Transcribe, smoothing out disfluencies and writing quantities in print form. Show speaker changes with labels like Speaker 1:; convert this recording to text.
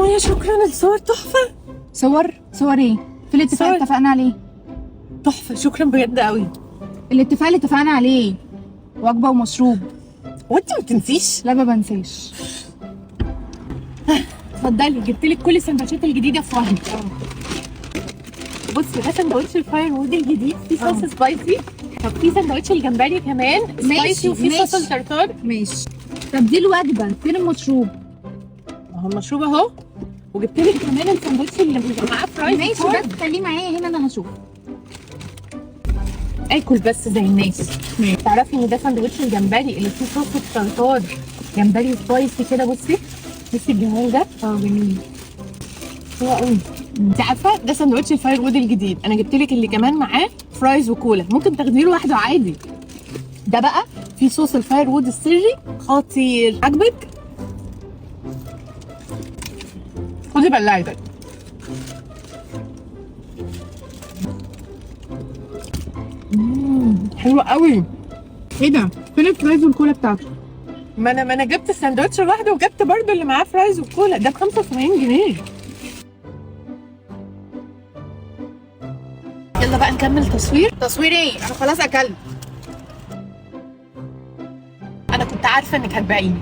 Speaker 1: مايا شكرا، الصور تحفه.
Speaker 2: صور ايه؟ في الاتفاق
Speaker 1: صور.
Speaker 2: اتفقنا عليه.
Speaker 1: تحفه، شكرا بجد قوي.
Speaker 2: الاتفاق اللي اتفقنا عليه وجبه ومشروب.
Speaker 1: وانت ما تنسيش.
Speaker 2: لا ما بنساش. اتفضلي، جبت لك كل السندوتشات الجديده في واحد.
Speaker 1: بصي ده سندوتش الفاير وود الجديد، في صوص سبايسي. طب في سندوتش الجمبري كمان سبايسي، وفي صوص الترتار.
Speaker 2: ماشي. طب دي الوجبه، فين المشروب؟
Speaker 1: اهو المشروب اهو. وجبت لك كمان السندوتش اللي بيبقى معاه فرايز.
Speaker 2: ماشي بس خليه معايا هنا انا هشوف.
Speaker 1: اكل بس زي الناس. تعرفي ان ده سندوتش الجمبري اللي فيه صوص الترتار، جمبري سبايسي كده. بصي الجمال ده.
Speaker 2: جميل.
Speaker 1: حلو قوي. انت عارفه ده سندوتش الفاير وود الجديد، انا جبت لك اللي كمان معاه فرايز وكولا، ممكن تاخديه لوحده عادي. ده بقى في صوص الفاير وود السري خطير. عجبك؟ خدي بلعي ده. حلو قوي.
Speaker 2: ايه ده؟ فين الفرايز والكولا بتاعته؟
Speaker 1: ما انا جبت الساندوتش لوحده، وجبت برضو اللي معاه فرايز وكولا، ده ب 75 جنيه. يلا بقى نكمل تصوير.
Speaker 2: تصوير ايه؟ انا خلاص اكلت.
Speaker 1: انا كنت عارفه انك هتبيعيني.